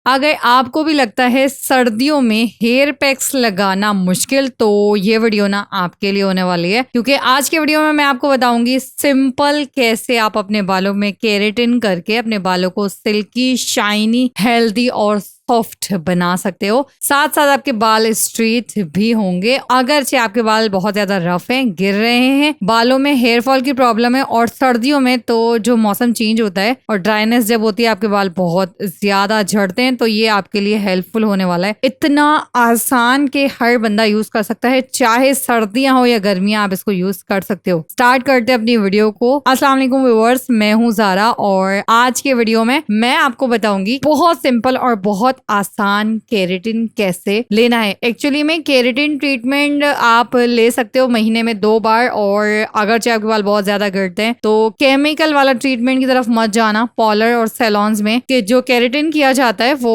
अगर आपको भी लगता है सर्दियों में हेयर पैक्स लगाना मुश्किल, तो ये वीडियो ना आपके लिए होने वाली है, क्योंकि आज के वीडियो में मैं आपको बताऊंगी सिंपल कैसे आप अपने बालों में केराटिन करके अपने बालों को सिल्की, शाइनी, हेल्दी और सॉफ्ट बना सकते हो। साथ साथ आपके बाल स्ट्रेट भी होंगे। अगरचे आपके बाल बहुत ज्यादा रफ हैं, गिर रहे हैं, बालों में हेयर फॉल की प्रॉब्लम है, और सर्दियों में तो जो मौसम चेंज होता है और ड्राइनेस जब होती है आपके बाल बहुत ज्यादा झड़ते हैं, तो ये आपके लिए हेल्पफुल होने वाला है। इतना आसान के हर बंदा यूज कर सकता है, चाहे सर्दियां हो या गर्मियां, आप इसको यूज कर सकते हो। स्टार्ट करते हैं अपनी वीडियो को। अस्सलाम वालेकुम व्यूअर्स, मैं हूँ ज़ारा और आज के वीडियो में मैं आपको बताऊंगी बहुत सिंपल और बहुत आसान केराटिन कैसे लेना है। एक्चुअली में केराटिन ट्रीटमेंट आप ले सकते हो महीने में 2 बार, और अगर चाहे आपके बाल बहुत ज्यादा गिरते हैं तो केमिकल वाला ट्रीटमेंट की तरफ मत जाना। पार्लर और सैलून्स में कि जो केराटिन किया जाता है वो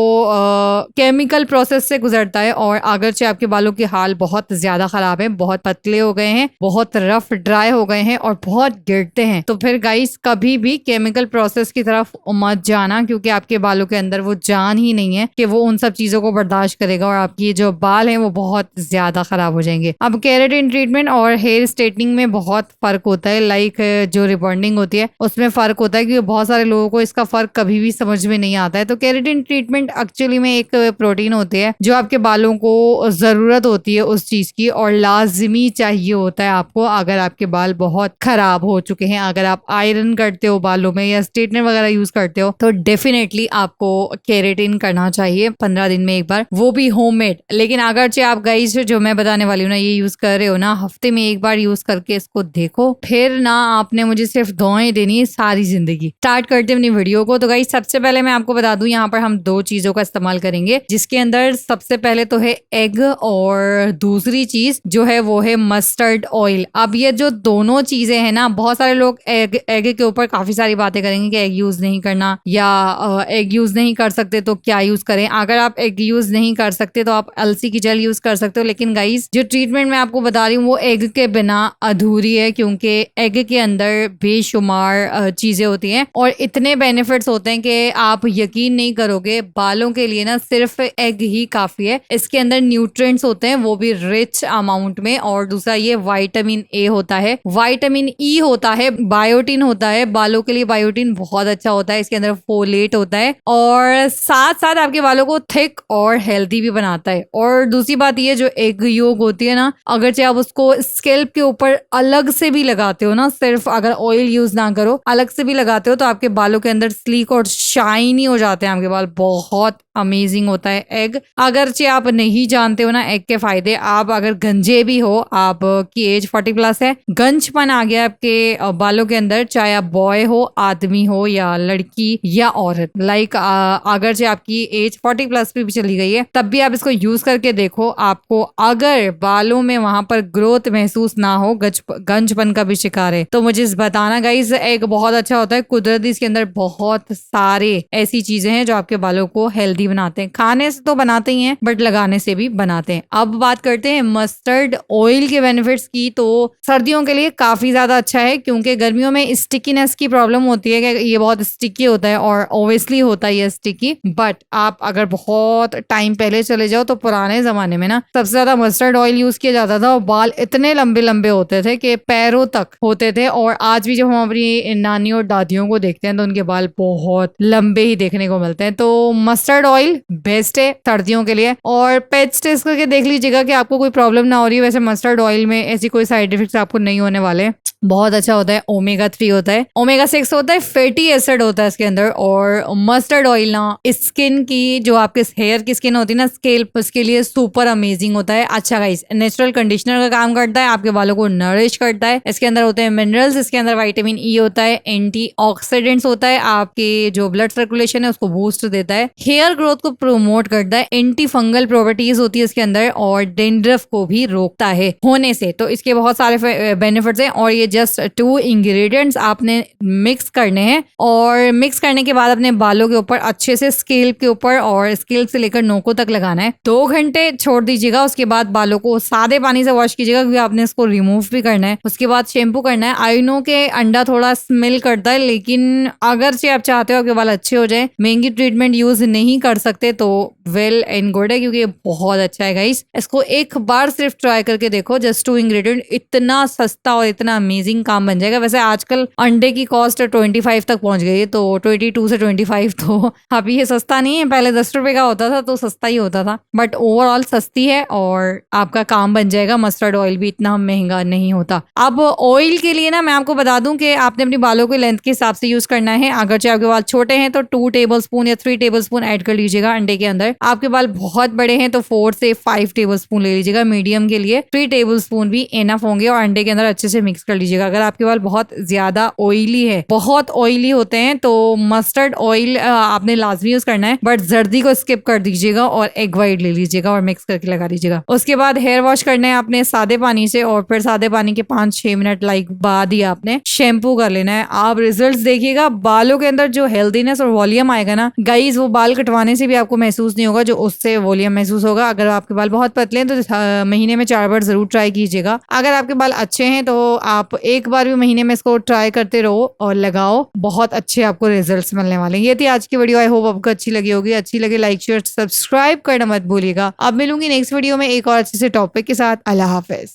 केमिकल प्रोसेस से गुजरता है, और अगर चाहे आपके बालों के हाल बहुत ज्यादा खराब है, बहुत पतले हो गए हैं, बहुत रफ ड्राई हो गए हैं और बहुत गिरते हैं, तो फिर गाइस कभी भी केमिकल प्रोसेस की तरफ मत जाना, क्योंकि आपके बालों के अंदर वो जान ही नहीं है कि वो उन सब चीजों को बर्दाश्त करेगा, और आपकी जो बाल हैं वो बहुत ज्यादा खराब हो जाएंगे। अब केराटिन ट्रीटमेंट और हेयर स्ट्रेटनिंग में बहुत फर्क होता है। लाइक जो रिबॉन्डिंग होती है उसमें फर्क होता है, क्योंकि बहुत सारे लोगों को इसका फर्क कभी भी समझ में नहीं आता है। तो केराटिन ट्रीटमेंट एक्चुअली में एक प्रोटीन होती है जो आपके बालों को जरूरत होती है उस चीज की, और लाजमी चाहिए होता है आपको अगर आपके बाल बहुत खराब हो चुके हैं। अगर आप आयरन करते हो बालों में या स्ट्रेटनर वगैरह यूज करते हो तो डेफिनेटली आपको केराटिन करना चाहिए 15 दिन में एक बार, वो भी होममेड। लेकिन अगर चाहे आप गाइस जो मैं बताने वाली हूँ ना, ये यूज कर रहे हो ना, हफ्ते में एक बार यूज करके इसको देखो, फिर ना आपने मुझे सिर्फ दुआएं देनी है सारी जिंदगी। स्टार्ट करते हैं अपनी वीडियो को। तो गाइस सबसे पहले मैं आपको बता दूं, यहाँ पर हम 2 चीजों का इस्तेमाल करेंगे, जिसके अंदर सबसे पहले तो है एग, और दूसरी चीज जो है वो है मस्टर्ड ऑयल। अब ये जो दोनों चीजें हैं ना, बहुत सारे लोग एग के ऊपर काफी सारी बातें करेंगे कि एग यूज नहीं करना, या एग यूज नहीं कर सकते तो क्या यूज करें। अगर आप एग यूज नहीं कर सकते तो आप अलसी की जेल यूज कर सकते हो। लेकिन गाइस जो ट्रीटमेंट मैं आपको बता रही हूँ वो एग के बिना अधूरी है, क्योंकि एग के अंदर बेशुमार चीजें होती हैं और इतने बेनिफिट्स होते हैं कि आप यकीन नहीं करोगे। बालों के लिए ना सिर्फ एग ही काफी है। इसके अंदर न्यूट्रिएंट्स होते हैं, वो भी रिच अमाउंट में, और दूसरा ये विटामिन ए होता है, विटामिन ई होता है, बायोटिन होता है। बालों के लिए बायोटिन बहुत अच्छा होता है। इसके अंदर फोलेट होता है, और साथ साथ आपके बालों को थिक और हेल्दी भी बनाता है। और दूसरी बात ये जो एग योग होती है ना, अगर चाहे आप उसको स्कैल्प के ऊपर अलग से भी लगाते हो ना, सिर्फ अगर ऑयल यूज ना करो, अलग से भी लगाते हो, तो आपके बालों के अंदर स्लीक और शाइनी हो जाते हैं आपके बाल। बहुत अमेजिंग होता है एग। अगर चाहे आप नहीं जानते हो ना एग के फायदे, आप अगर गंजे भी हो, आप की एज 40+ है, गंजपन आ गया आपके बालों के अंदर, चाहे आप बॉय हो, आदमी हो, या लड़की या औरत, लाइक अगर चाहे आपकी एज 40+ भी चली गई है, तब भी आप इसको यूज करके देखो। आपको अगर बालों में वहां पर ग्रोथ महसूस ना हो, गंजपन का भी शिकार है, तो मुझे बताना गाइस। एग बहुत अच्छा होता है, कुदरती इसके अंदर बहुत सारे ऐसी चीजें हैं जो आपके बालों को हेल्दी बनाते हैं। खाने से तो बनाते ही हैं, बट लगाने से भी बनाते हैं। अब बात करते हैं मस्टर्ड ऑयल के बेनिफिट्स की। तो सर्दियों के लिए काफी ज्यादा अच्छा है, क्योंकि गर्मियों में स्टिकीनेस की प्रॉब्लम होती है कि ये बहुत स्टिकी होता है, और ऑब्वियसली होता है ये स्टिकी। बट आप अगर बहुत टाइम पहले चले जाओ तो पुराने जमाने में ना सबसे ज्यादा मस्टर्ड ऑयल यूज किया जाता था, और बाल इतने लंबे लंबे होते थे कि पैरों तक होते थे। और आज भी जब हम अपनी नानी और दादियों को देखते हैं तो उनके बाल बहुत लंबे ही देखने को मिलते हैं। तो मस्टर्ड ऑयल बेस्ट है सर्दियों के लिए। और पेट्स टेस्ट करके देख लीजिएगा कि आपको कोई प्रॉब्लम ना हो रही है। वैसे मस्टर्ड ऑयल में ऐसी कोई साइड इफेक्ट्स आपको नहीं होने वाले। बहुत अच्छा होता है, ओमेगा 3 होता है, ओमेगा 6 होता है, फैटी एसिड होता है इसके अंदर। और मस्टर्ड ऑयल ना स्किन की, जो आपके हेयर की स्किन होती है ना, स्कैल्प, उसके लिए सुपर अमेजिंग होता है। अच्छा गाइस, नेचुरल कंडीशनर का काम करता है, आपके बालों को नरिश करता है। इसके अंदर होते हैं मिनरल्स, इसके अंदर विटामिन ई होता है, एंटीऑक्सीडेंट्स होता है, आपके जो ब्लड सर्कुलेशन है उसको बूस्ट देता है, हेयर ग्रोथ को प्रोमोट करता है, एंटी फंगल प्रॉपर्टीज होती है इसके अंदर, और डेंड्रफ को भी रोकता है होने से। तो इसके बहुत सारे बेनिफिट्स हैं। और ये जस्ट 2 इंग्रेडिएंट्स आपने मिक्स करने हैं और मिक्स करने के बाद अपने बालों के ऊपर अच्छे से स्केल्प के ऊपर और स्केल्प से लेकर नोकों तक लगाना है। 2 घंटे छोड़ दीजिएगा। उसके बाद बालों को सादे पानी से वॉश कीजिएगा क्योंकि आपने इसको रिमूव भी करना है। उसके बाद शैम्पू करना है। आई नो के अंडा थोड़ा स्मेल करता है, लेकिन अगर से आप चाहते हो आपके बाल अच्छे हो जाए, महंगी ट्रीटमेंट यूज नहीं कर सकते तो वेल एंड गुड है क्योंकि ये बहुत अच्छा है गाइस। इसको एक बार सिर्फ ट्राई करके देखो। जस्ट 2 इंग्रेडिएंट, इतना सस्ता और इतना अमेजिंग काम बन जाएगा। वैसे आजकल अंडे की कॉस्ट 25 तक पहुंच गई है, तो 22 से 25 तो अभी ये सस्ता नहीं है। पहले 10 रुपए का होता था तो सस्ता ही होता था, बट ओवरऑल सस्ती है और आपका काम बन जाएगा। मस्टर्ड ऑयल भी इतना महंगा नहीं होता। अब ऑयल के लिए ना मैं आपको बता दूं कि आपने अपनी बालों के लेंथ के हिसाब से यूज करना है। अगर चाहे आपके बाल छोटे हैं तो 2 टेबलस्पून या 3 टेबलस्पून ऐड कर लीजिएगा अंडे के अंदर। आपके बाल बहुत बड़े हैं तो 4 से 5 टेबलस्पून ले लीजिएगा। मीडियम के लिए 3 टेबलस्पून भी एनफ होंगे और अंडे के अंदर अच्छे से मिक्स कर लीजिएगा। अगर आपके बाल बहुत ज्यादा ऑयली है, बहुत ऑयली होते हैं, तो मस्टर्ड ऑयल आपने लाजमी यूज करना है, बट जर्दी को स्किप कर दीजिएगा और एग व्हाइट ले लीजिएगा और मिक्स करके लगा दीजिएगा। उसके बाद हेयर वॉश करना है आपने सादे पानी से और फिर सादे पानी के 5-6 मिनट लाइक बाद ही आपने शैम्पू कर लेना है। आप रिजल्ट्स देखिएगा, बालों के अंदर जो हेल्दीनेस और वॉल्यूम आएगा ना गाइज, वो बाल कटवाने से भी आपको महसूस नहीं होगा, जो उससे वॉल्यूम महसूस होगा। अगर आपके बाल बहुत पतले हैं तो महीने में 4 बार जरूर ट्राई कीजिएगा। अगर आपके बाल अच्छे हैं तो आप एक बार भी महीने में इसको ट्राई करते रहो और लगाओ, बहुत अच्छे आपको रिजल्ट्स मिलने वाले हैं। ये थी आज की वीडियो। आई होप आपको अच्छी लगी होगी। अच्छी लगे लाइक शेयर सब्सक्राइब करना मत भूलिएगा। अब मिलूंगी नेक्स्ट वीडियो में एक और अच्छे से टॉपिक के साथ। अल्लाह हाफिज।